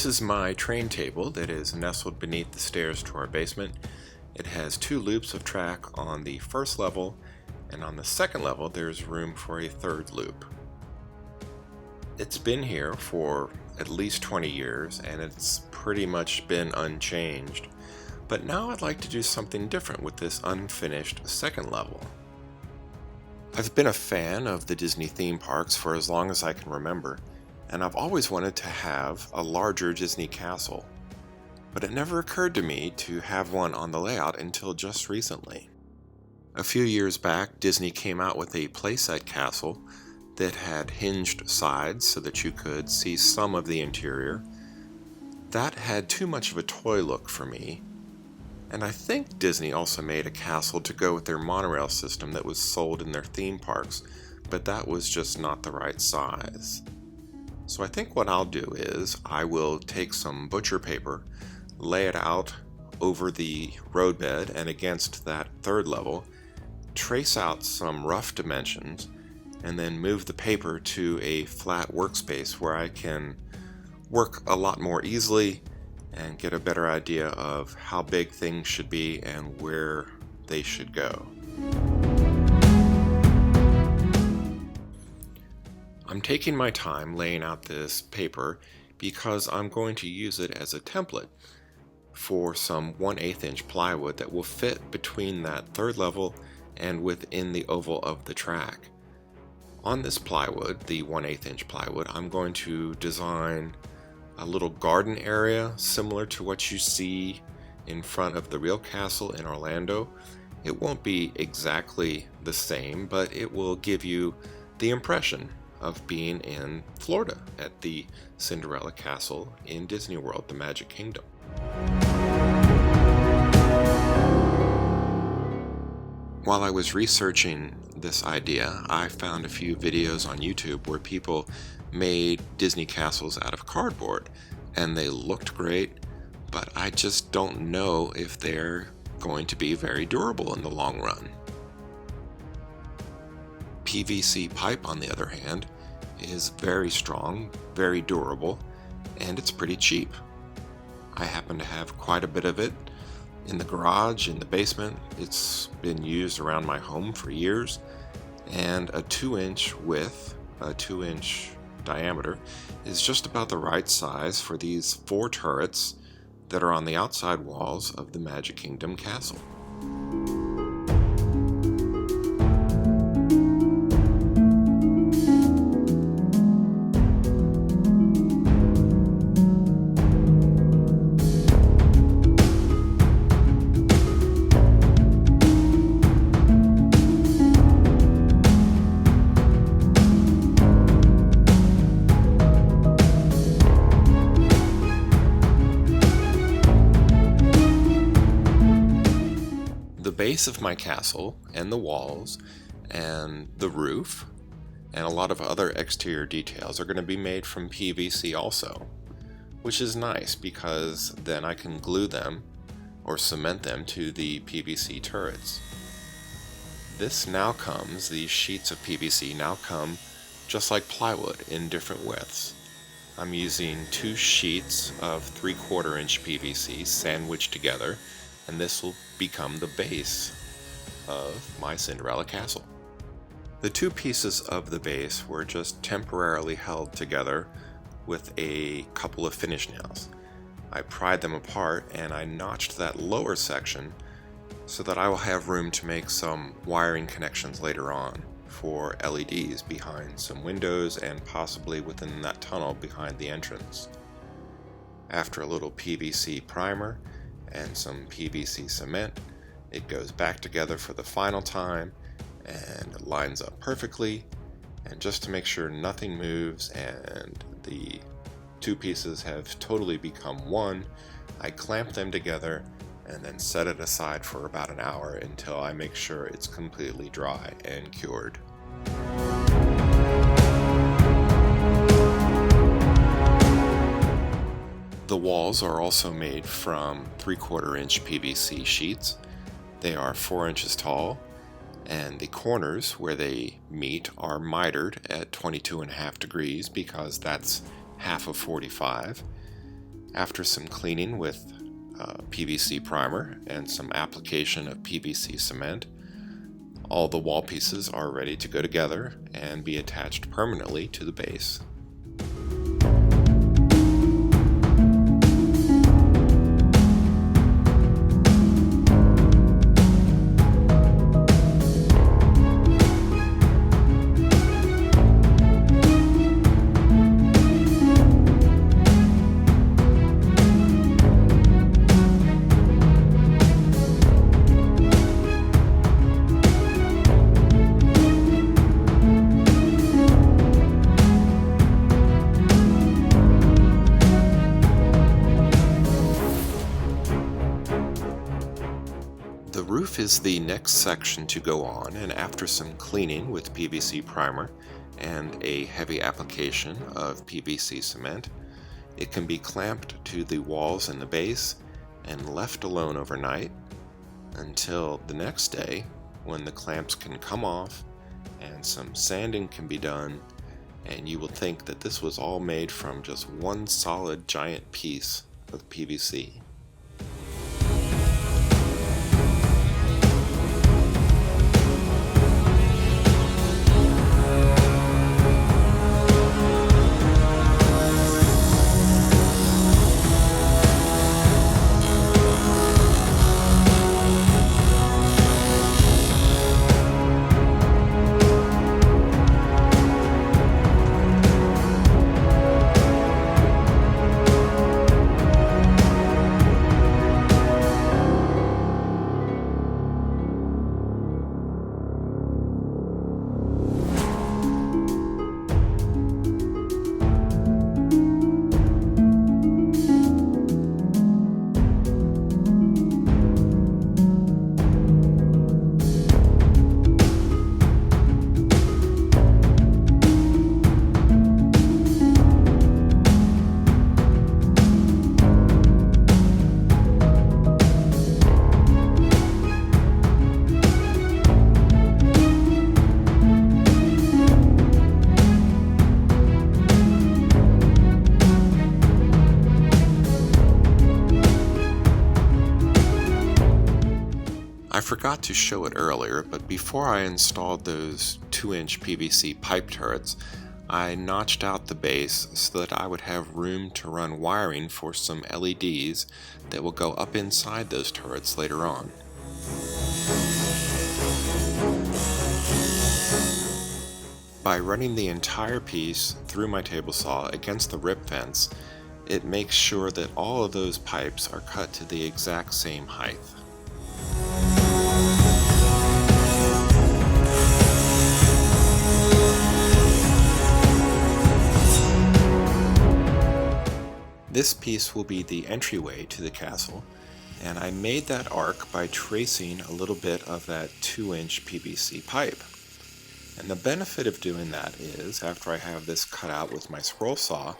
This is my train table that is nestled beneath the stairs to our basement. It has 2 loops of track on the first level, and on the second level there's room for a 3rd loop. It's been here for at least 20 years and it's pretty much been unchanged, but now I'd like to do something different with this unfinished second level. I've been a fan of the Disney theme parks for as long as I can remember, and I've always wanted to have a larger Disney castle, but it never occurred to me to have one on the layout until just recently. A few years back, Disney came out with a playset castle that had hinged sides so that you could see some of the interior. That had too much of a toy look for me, and I think Disney also made a castle to go with their monorail system that was sold in their theme parks, but that was just not the right size. So I think what I'll do is I will take some butcher paper, lay it out over the roadbed and against that 3rd level, trace out some rough dimensions, and then move the paper to a flat workspace where I can work a lot more easily and get a better idea of how big things should be and where they should go. I'm taking my time laying out this paper because I'm going to use it as a template for some 1/8 inch plywood that will fit between that 3rd level and within the oval of the track. On this plywood, the 1/8 inch plywood, I'm going to design a little garden area similar to what you see in front of the real castle in Orlando. It won't be exactly the same, but it will give you the impression of being in Florida at the Cinderella Castle in Disney World, the Magic Kingdom. While I was researching this idea, I found a few videos on YouTube where people made Disney castles out of cardboard, and they looked great, but I just don't know if they're going to be very durable in the long run. PVC pipe, on the other hand, is very strong, very durable, and it's pretty cheap. I happen to have quite a bit of it in the garage, in the basement. It's been used around my home for years, and a 2-inch width, a 2-inch diameter is just about the right size for these 4 turrets that are on the outside walls of the Magic Kingdom castle. The base of my castle and the walls and the roof and a lot of other exterior details are going to be made from PVC also, which is nice because then I can glue them or cement them to the PVC turrets. These sheets of PVC now come just like plywood in different widths. I'm using 2 sheets of 3/4 inch PVC sandwiched together, and this will become the base of my Cinderella castle. The 2 pieces of the base were just temporarily held together with a couple of finish nails. I pried them apart and I notched that lower section so that I will have room to make some wiring connections later on for LEDs behind some windows and possibly within that tunnel behind the entrance. After a little PVC primer and some PVC cement, it goes back together for the final time and it lines up perfectly, and just to make sure nothing moves and the 2 pieces have totally become one, I clamp them together and then set it aside for about an hour until I make sure it's completely dry and cured. The walls are also made from 3/4 inch PVC sheets. They are 4 inches tall, and the corners where they meet are mitered at 22.5 degrees because that's half of 45. After some cleaning with PVC primer and some application of PVC cement, all the wall pieces are ready to go together and be attached permanently to the base. The roof is the next section to go on, and after some cleaning with PVC primer and a heavy application of PVC cement, it can be clamped to the walls and the base and left alone overnight until the next day, when the clamps can come off and some sanding can be done, and you will think that this was all made from just one solid giant piece of PVC. I forgot to show it earlier, but before I installed those 2-inch PVC pipe turrets, I notched out the base so that I would have room to run wiring for some LEDs that will go up inside those turrets later on. By running the entire piece through my table saw against the rip fence, it makes sure that all of those pipes are cut to the exact same height. This piece will be the entryway to the castle, and I made that arc by tracing a little bit of that 2-inch PVC pipe. And the benefit of doing that is, after I have this cut out with my scroll saw,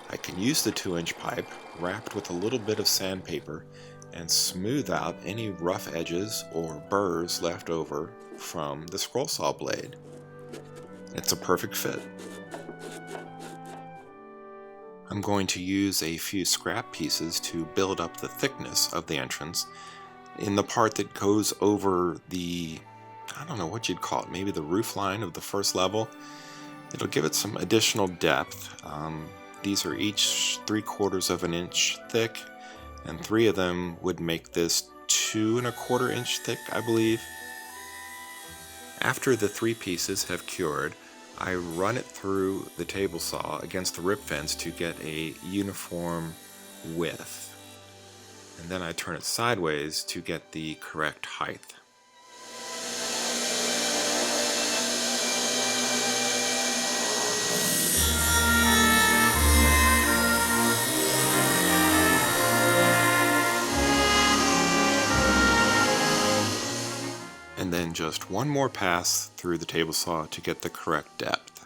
I can use the 2-inch pipe wrapped with a little bit of sandpaper and smooth out any rough edges or burrs left over from the scroll saw blade. It's a perfect fit. I'm going to use a few scrap pieces to build up the thickness of the entrance in the part that goes over the, I don't know what you'd call it, maybe the roof line of the first level. It'll give it some additional depth. These are each 3/4 of an inch thick, and 3 of them would make this 2 1/4 inch thick, I believe. After the 3 pieces have cured, I run it through the table saw against the rip fence to get a uniform width, and then I turn it sideways to get the correct height. And then just one more pass through the table saw to get the correct depth.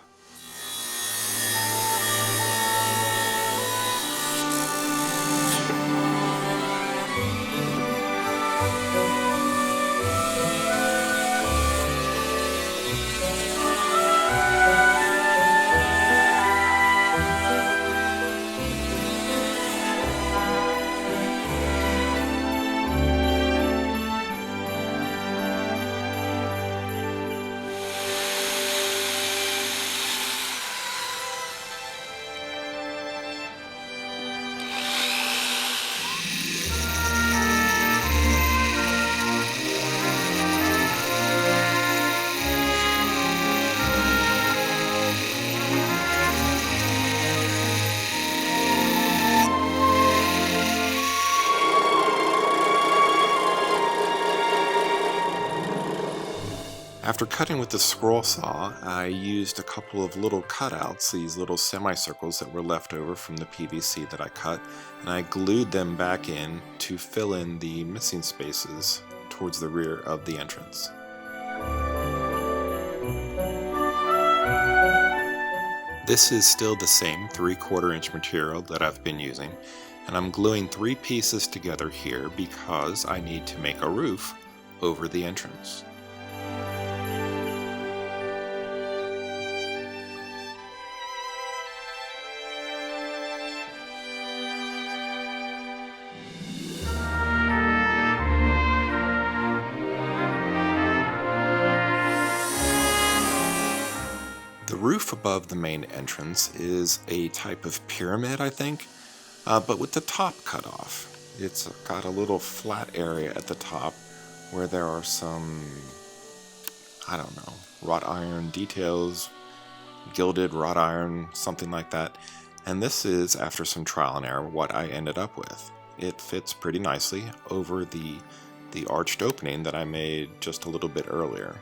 After cutting with the scroll saw, I used a couple of little cutouts, these little semicircles that were left over from the PVC that I cut, and I glued them back in to fill in the missing spaces towards the rear of the entrance. This is still the same 3/4 inch material that I've been using, and I'm gluing 3 pieces together here because I need to make a roof over the entrance. The roof above the main entrance is a type of pyramid, I think, but with the top cut off. It's got a little flat area at the top where there are some, I don't know, wrought iron details, gilded wrought iron, something like that. And this is, after some trial and error, what I ended up with. It fits pretty nicely over the arched opening that I made just a little bit earlier.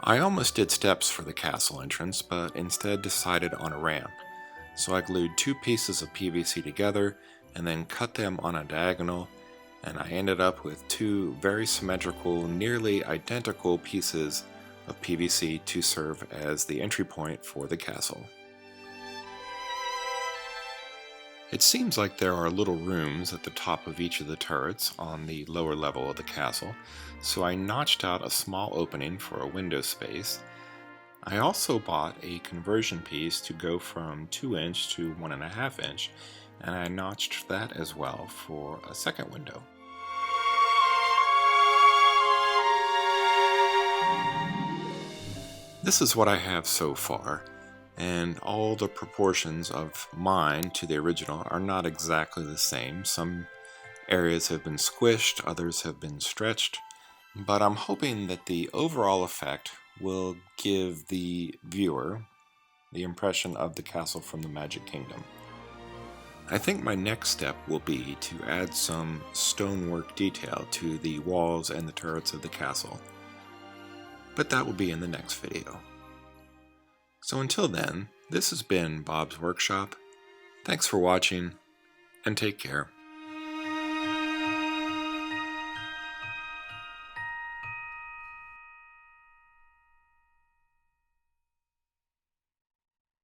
I almost did steps for the castle entrance, but instead decided on a ramp. So I glued 2 pieces of PVC together and then cut them on a diagonal, and I ended up with 2 very symmetrical, nearly identical pieces of PVC to serve as the entry point for the castle. It seems like there are little rooms at the top of each of the turrets on the lower level of the castle, so I notched out a small opening for a window space. I also bought a conversion piece to go from 2" to 1.5", and I notched that as well for a second window. This is what I have so far, and all the proportions of mine to the original are not exactly the same. Some areas have been squished, others have been stretched, but I'm hoping that the overall effect will give the viewer the impression of the castle from the Magic Kingdom. I think my next step will be to add some stonework detail to the walls and the turrets of the castle, but that will be in the next video. So until then, this has been Bob's Workshop. Thanks for watching, and take care.